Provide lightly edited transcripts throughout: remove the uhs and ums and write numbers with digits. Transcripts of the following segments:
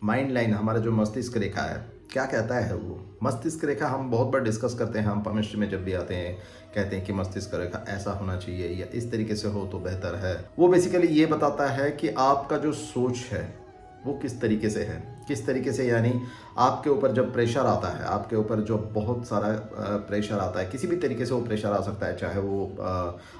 Mind line, हमारा जो मस्तिष्क रेखा है, क्या कहता है वो? मस्तिष्क रेखा हम बहुत बार डिस्कस करते हैं, हम केमिस्ट्री में जब भी आते हैं कहते हैं कि मस्तिष्क रेखा ऐसा होना चाहिए या इस तरीके से हो तो बेहतर है। वो बेसिकली ये बताता है कि आपका जो सोच है वो किस तरीके से है, किस तरीके से, यानी आपके ऊपर जब प्रेशर आता है, आपके ऊपर जो बहुत सारा प्रेशर आता है, किसी भी तरीके से वो प्रेशर आ सकता है, चाहे वो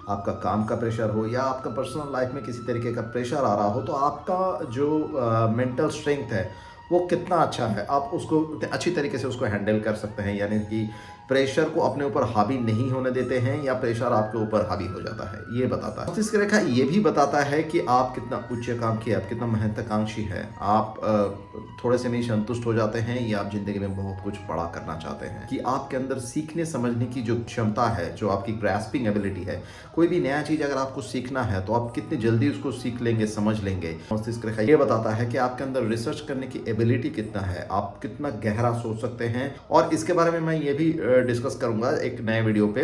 आपका काम का प्रेशर हो या आपका पर्सनल लाइफ में किसी तरीके का प्रेशर आ रहा हो, तो आपका जो मेंटल स्ट्रेंथ है वो कितना अच्छा है, आप उसको अच्छी तरीके से उसको हैंडल कर सकते हैं, यानी कि प्रेशर को अपने ऊपर हावी नहीं होने देते हैं या प्रेशर आपके ऊपर हावी हो जाता है, ये बताता है। मस्तिष्क रेखा ये भी बताता है कि आप कितना उच्चाकांक्षी है, आप कितना महत्वाकांक्षी है, आप थोड़े से नहीं संतुष्ट हो जाते हैं या आप जिंदगी में बहुत कुछ बड़ा करना चाहते हैं, कि आपके अंदर सीखने समझने की जो क्षमता है, जो आपकी ग्रास्पिंग एबिलिटी है, कोई भी नया चीज अगर आपको सीखना है तो आप कितनी जल्दी उसको सीख लेंगे, समझ लेंगे। मस्तिष्क रेखा ये बताता है कि आपके अंदर रिसर्च करने की एबिलिटी कितना है, आप कितना गहरा सोच सकते हैं। और इसके बारे में मैं ये भी डिस्कस करूंगा एक नए वीडियो पे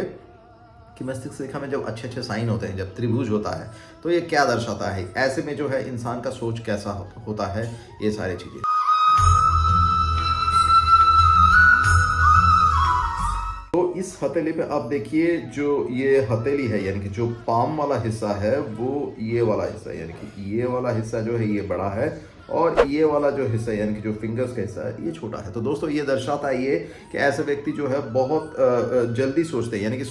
कि मस्तिष्क रेखा में जब अच्छे अच्छे साइन होते हैं, जब त्रिभुज होता है तो ये क्या दर्शाता है, ऐसे में जो है इंसान का सोच कैसा होता है, ये सारी चीजें। तो इस हथेली पे आप देखिए, जो ये हथेली है यानी कि जो पाम वाला हिस्सा है वो ये वाला हिस्सा, यानी कि ये वाला हिस्सा जो है ये बड़ा है और ये वाला जो हिस्सा यानी कि जो फिंगर्स का हिस्सा है ये छोटा है। तो दोस्तों ये दर्शाता है ये कि ऐसे व्यक्ति जो है बहुत जल्दी सोचते हैं, यानी कि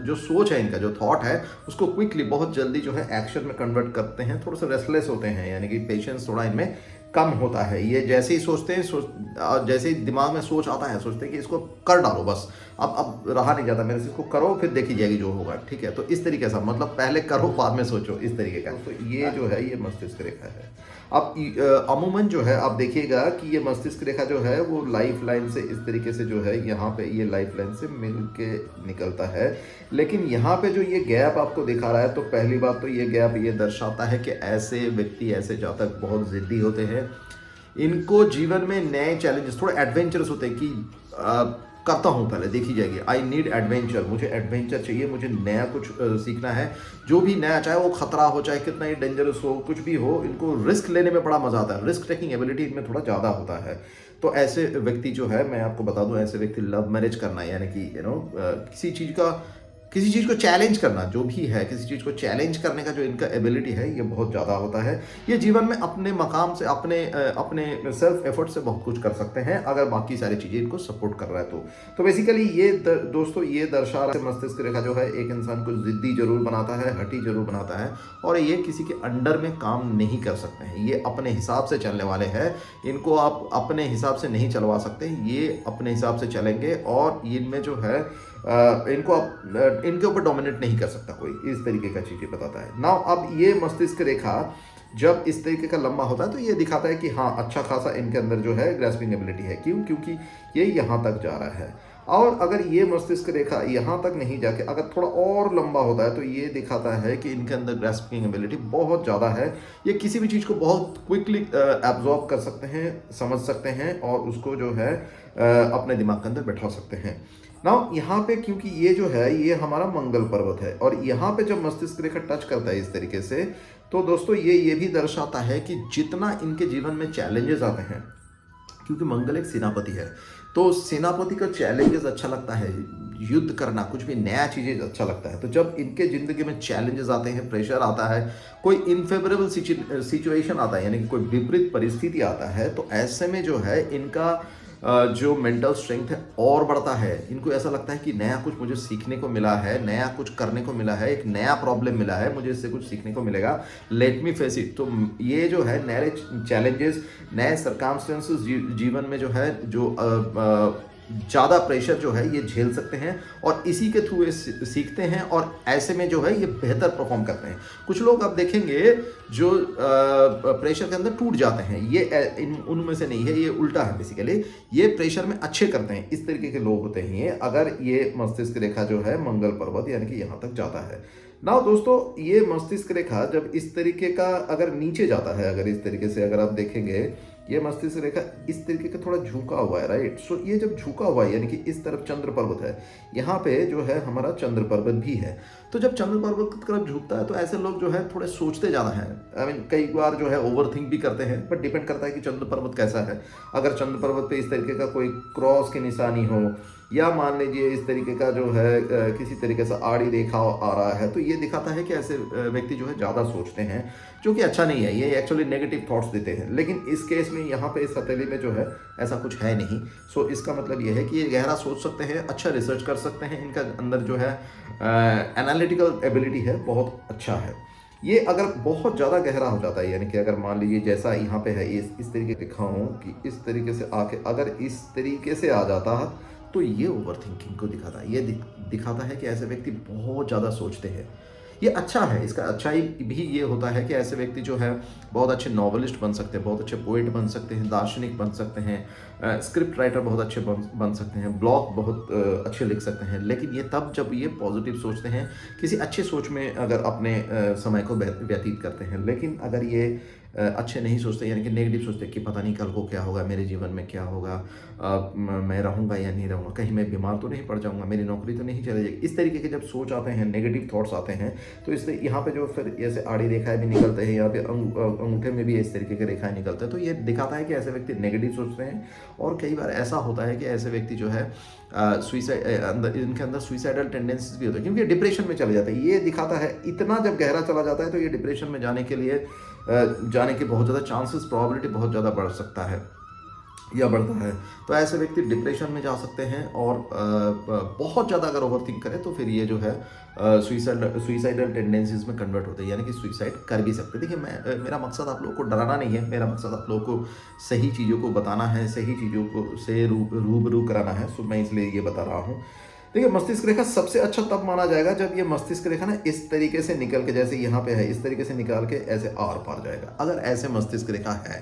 जो सोच है इनका, जो थॉट है उसको क्विकली बहुत जल्दी जो है एक्शन में कन्वर्ट करते हैं, थोड़ा सा रेस्टलेस होते हैं, यानी कि पेशेंस थोड़ा इनमें कम होता है। ये जैसे ही सोचते हैं, जैसे ही दिमाग में सोच आता है सोचते हैं कि इसको कर डालो बस, अब रहा नहीं जाता मेरे से, इसको करो फिर देखी जाएगी जो होगा, ठीक है। तो इस तरीके से मतलब पहले करो बाद में सोचो, इस तरीके का। तो ये जो है ये मस्तिष्क रेखा है। अब अमूमन जो है आप देखिएगा कि ये मस्तिष्क रेखा जो है वो लाइफ लाइन से इस तरीके से जो है यहाँ पे ये लाइफ लाइन से मिल के निकलता है, लेकिन यहाँ पे जो ये गैप आपको दिखा रहा है, तो पहली बात तो ये गैप ये दर्शाता है कि ऐसे व्यक्ति, ऐसे जातक बहुत जिद्दी होते हैं, इनको जीवन में नए चैलेंजेस, थोड़े एडवेंचरस होते हैं कि करता हूँ पहले देखी जाएगी, आई नीड एडवेंचर, मुझे एडवेंचर चाहिए, मुझे नया कुछ सीखना है, जो भी नया, चाहे वो खतरा हो, चाहे कितना ही डेंजरस हो, कुछ भी हो, इनको रिस्क लेने में बड़ा मजा आता है, रिस्क टेकिंग एबिलिटी इनमें थोड़ा ज़्यादा होता है। तो ऐसे व्यक्ति जो है, मैं आपको बता दूं, ऐसे व्यक्ति लव मैरिज करना, यानी कि किसी चीज़ को चैलेंज करना, जो भी है किसी चीज़ को चैलेंज करने का जो इनका एबिलिटी है ये बहुत ज़्यादा होता है। ये जीवन में अपने मकाम से, अपने सेल्फ एफर्ट से बहुत कुछ कर सकते हैं अगर बाकी सारी चीज़ें इनको सपोर्ट कर रहा है तो बेसिकली ये दोस्तों ये दर्शा रहा है, मस्तिष्क रेखा जो है एक इंसान को जिद्दी जरूर बनाता है, हठी जरूर बनाता है, और ये किसी के अंडर में काम नहीं कर सकते हैं, ये अपने हिसाब से चलने वाले हैं, इनको आप अपने हिसाब से नहीं चलवा सकते, ये अपने हिसाब से चलेंगे और इनमें जो है इनको इनके ऊपर डोमिनेट नहीं कर सकता कोई, इस तरीके का चीज़ें बताता है ना। अब ये मस्तिष्क रेखा जब इस तरीके का लंबा होता है तो ये दिखाता है कि हाँ अच्छा खासा इनके अंदर जो है ग्रास्पिंग एबिलिटी है, क्योंकि ये यहाँ तक जा रहा है। और अगर ये मस्तिष्क रेखा यहाँ तक नहीं जाके अगर थोड़ा और लंबा होता है तो ये दिखाता है कि इनके अंदर ग्रास्पिंग एबिलिटी बहुत ज़्यादा है, ये किसी भी चीज़ को बहुत क्विकली एब्जॉर्ब कर सकते हैं, समझ सकते हैं और उसको जो है अपने दिमाग के अंदर बैठा सकते हैं ना। यहाँ पे क्योंकि ये जो है ये हमारा मंगल पर्वत है और यहाँ पे जब मस्तिष्क रेखा टच करता है इस तरीके से, तो दोस्तों ये भी दर्शाता है कि जितना इनके जीवन में चैलेंजेस आते हैं, क्योंकि मंगल एक सेनापति है, तो सेनापति का चैलेंजेस अच्छा लगता है, युद्ध करना, कुछ भी नया चीज़ें अच्छा लगता है। तो जब इनके ज़िंदगी में चैलेंजेस आते हैं, प्रेशर आता है, कोई इनफेवरेबल सिचुएशन आता है, यानी कि कोई विपरीत परिस्थिति आता है, तो ऐसे में जो है इनका जो मेंटल स्ट्रेंथ है और बढ़ता है। इनको ऐसा लगता है कि नया कुछ मुझे सीखने को मिला है, नया कुछ करने को मिला है, एक नया प्रॉब्लम मिला है, मुझे इससे कुछ सीखने को मिलेगा, लेट मी फेस इट। तो ये जो है नए चैलेंजेस, नए सर्कमस्टेंसेस जीवन में जो है, जो ज़्यादा प्रेशर जो है ये झेल सकते हैं और इसी के थ्रू ये सीखते हैं और ऐसे में जो है ये बेहतर परफॉर्म करते हैं। कुछ लोग आप देखेंगे जो प्रेशर के अंदर टूट जाते हैं, ये उनमें से नहीं है, ये उल्टा है बेसिकली, ये प्रेशर में अच्छे करते हैं, इस तरीके के लोग होते हैं ये, अगर ये मस्तिष्क रेखा जो है मंगल पर्वत यानी कि यहाँ तक जाता है ना। दोस्तों ये मस्तिष्क रेखा जब इस तरीके का अगर नीचे जाता है, अगर इस तरीके से अगर आप देखेंगे ये मस्तिष्क रेखा इस तरीके का थोड़ा झुका हुआ है, राइट। सो ये जब झुका हुआ है यानी कि इस तरफ चंद्र पर्वत है, यहाँ पे जो है हमारा चंद्र पर्वत भी है। तो जब चंद्र पर्वत की तरफ झुकता है तो ऐसे लोग जो है थोड़े सोचते ज़्यादा हैं। आई मीन कई बार जो है ओवर थिंक भी करते हैं, बट डिपेंड करता है कि चंद्र पर्वत कैसा है। अगर चंद्र पर्वत पे इस तरीके का कोई क्रॉस की निशानी हो, या मान लीजिए इस तरीके का जो है किसी तरीके से आड़ी रेखा आ रहा है, तो ये दिखाता है कि ऐसे व्यक्ति जो है ज़्यादा सोचते हैं, जो कि अच्छा नहीं है। ये एक्चुअली नेगेटिव थॉट्स देते हैं। लेकिन इस केस में यहाँ पे इस हथेली में जो है ऐसा कुछ है नहीं। सो इसका मतलब ये है कि ये गहरा सोच सकते हैं, अच्छा रिसर्च कर सकते हैं, इनका अंदर जो है एनालिटिकल एबिलिटी है, बहुत अच्छा है। ये अगर बहुत ज़्यादा गहरा हो जाता है, यानी कि अगर मान लीजिए जैसा यहाँ पे है, इस तरीके दिखाऊँ कि इस तरीके से आके अगर इस तरीके से आ जाता है, तो ये ओवर थिंकिंग को दिखाता है। ये दिखाता है कि ऐसे व्यक्ति बहुत ज़्यादा सोचते हैं। ये अच्छा है, इसका अच्छाई भी ये होता है कि ऐसे व्यक्ति जो है बहुत अच्छे नॉवलिस्ट बन सकते हैं, बहुत अच्छे पोएट बन सकते हैं, दार्शनिक बन सकते हैं, स्क्रिप्ट राइटर बहुत अच्छे बन सकते हैं, ब्लॉग बहुत अच्छे लिख सकते हैं। लेकिन ये तब जब ये पॉजिटिव सोचते हैं, किसी अच्छे सोच में अगर अपने समय को व्यतीत करते हैं। लेकिन अगर ये अच्छे नहीं सोचते, यानी कि नेगेटिव सोचते कि पता नहीं कल को क्या होगा, मेरे जीवन में क्या होगा, मैं रहूँगा या नहीं रहूँगा, कहीं मैं बीमार तो नहीं पड़ जाऊँगा, मेरी नौकरी तो नहीं चली जाएगी, इस तरीके के जब सोच आते हैं, नेगेटिव थॉट्स आते हैं, तो इससे यहाँ पे जो फिर ऐसे आड़ी रेखाएं भी निकलते हैं, यहाँ पे अंगूठे में भी इस तरीके के रेखाएं निकलते हैं। तो ये दिखाता है कि ऐसे व्यक्ति नेगेटिव सोचते हैं। और कई बार ऐसा होता है कि ऐसे व्यक्ति जो है सुइसाइड अंदर, इनके अंदर सुइसाइडल टेंडेंसीज भी होते हैं, क्योंकि डिप्रेशन में चले जाते हैं। ये दिखाता है इतना जब गहरा चला जाता है तो ये डिप्रेशन में जाने के लिए जाने के बहुत ज़्यादा चांसेस, प्रोबेबिलिटी बहुत ज़्यादा बढ़ सकता है या बढ़ता है। तो ऐसे व्यक्ति डिप्रेशन में जा सकते हैं, और बहुत ज़्यादा अगर ओवर थिंक करें तो फिर ये जो है सुइसाइडल टेंडेंसीज में कन्वर्ट होते हैं, यानी कि सुइसाइड कर भी सकते हैं। देखिए, मेरा मकसद आप लोगों को डराना नहीं है, मेरा मकसद आप लोगों को सही चीज़ों को बताना है, सही चीज़ों को से रूबरू कराना है। सो मैं इसलिए ये बता रहा हूँ। देखिए, मस्तिष्क रेखा सबसे अच्छा तब माना जाएगा जब ये मस्तिष्क रेखा ना इस तरीके से निकल के, जैसे यहाँ पे है, इस तरीके से निकाल के ऐसे आर पार जाएगा। अगर ऐसे मस्तिष्क रेखा है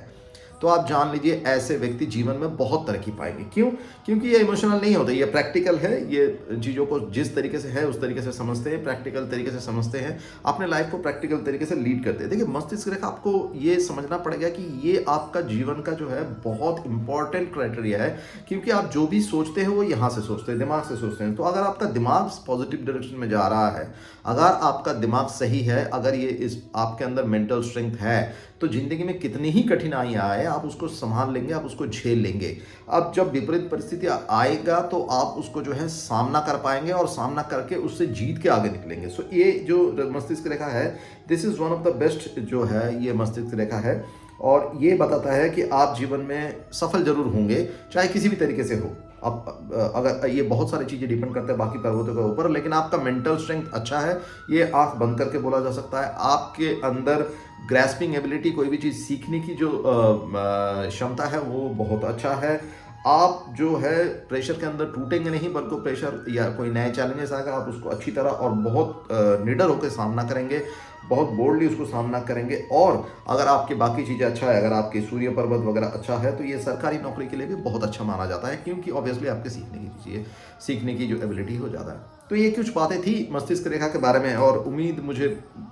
तो आप जान लीजिए ऐसे व्यक्ति जीवन में बहुत तरक्की पाएंगे। क्यों? क्योंकि ये इमोशनल नहीं होते, ये प्रैक्टिकल है। ये चीज़ों को जिस तरीके से है उस तरीके से समझते हैं, प्रैक्टिकल तरीके से समझते हैं, अपने लाइफ को प्रैक्टिकल तरीके से लीड करते हैं। देखिए, मस्तिष्क रेखा, आपको ये समझना पड़ेगा कि ये आपका जीवन का जो है बहुत इंपॉर्टेंट क्राइटेरिया है, क्योंकि आप जो भी सोचते हैं वो यहाँ से सोचते हैं, दिमाग से सोचते हैं। तो अगर आपका दिमाग पॉजिटिव डायरेक्शन में जा रहा है, अगर आपका दिमाग सही है, अगर ये इस आपके अंदर मेंटल स्ट्रेंथ है, तो जिंदगी में कितनी ही कठिनाइयां आए आप उसको संभाल लेंगे, आप उसको झेल लेंगे। अब जब विपरीत परिस्थिति आएगा तो आप उसको जो है सामना कर पाएंगे, और सामना करके उससे जीत के आगे निकलेंगे। सो ये जो मस्तिष्क रेखा है, this is one of the best जो है ये मस्तिष्क रेखा है, और ये बताता है कि आप जीवन में सफल जरूर होंगे, चाहे किसी भी तरीके से हो। अब अगर ये बहुत सारी चीज़ें डिपेंड करते हैं बाकी पर्वतों के ऊपर, लेकिन आपका मेंटल स्ट्रेंथ अच्छा है, ये आंख बंद करके बोला जा सकता है। आपके अंदर ग्रैस्पिंग एबिलिटी, कोई भी चीज़ सीखने की जो क्षमता है वो बहुत अच्छा है। आप जो है प्रेशर के अंदर टूटेंगे नहीं, बल्कि प्रेशर या कोई नए चैलेंजेस आएगा, आप उसको अच्छी तरह और बहुत निडर होकर सामना करेंगे, बहुत बोल्डली उसको सामना करेंगे। और अगर आपकी बाकी चीज़ें अच्छा है, अगर आपके सूर्य पर्वत वगैरह अच्छा है, तो ये सरकारी नौकरी के लिए भी बहुत अच्छा माना जाता है, क्योंकि ऑब्वियसली आपके सीखने की जो एबिलिटी हो ज़्यादा है। तो ये कुछ बातें थी मस्तिष्क रेखा के बारे में, और उम्मीद मुझे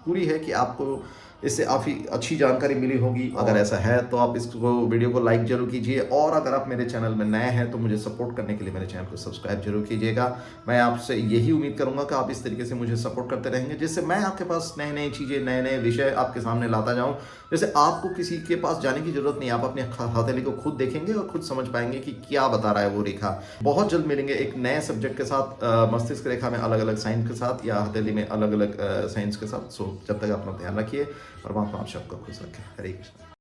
पूरी है कि आपको इससे काफ़ी अच्छी जानकारी मिली होगी। अगर ऐसा है तो आप इसको वीडियो को लाइक जरूर कीजिए, और अगर आप मेरे चैनल में नए हैं तो मुझे सपोर्ट करने के लिए मेरे चैनल को सब्सक्राइब जरूर कीजिएगा। मैं आपसे यही उम्मीद करूंगा कि आप इस तरीके से मुझे सपोर्ट करते रहेंगे, जिससे मैं आपके पास नए नए चीज़ें, नए नए विषय आपके सामने लाता जाऊँ। जैसे आपको किसी के पास जाने की जरूरत नहीं, आप अपने हथेली को खुद देखेंगे और खुद समझ पाएंगे कि क्या बता रहा है वो रेखा। बहुत जल्द मिलेंगे एक नए सब्जेक्ट के साथ, मस्तिष्क रेखा में अलग अलग साइंस के साथ, या हथेली में अलग अलग साइंस के साथ। सो जब तक अपना ध्यान रखिए, परमात्मा आप सबको खुश रखें। हरे कृष्ण।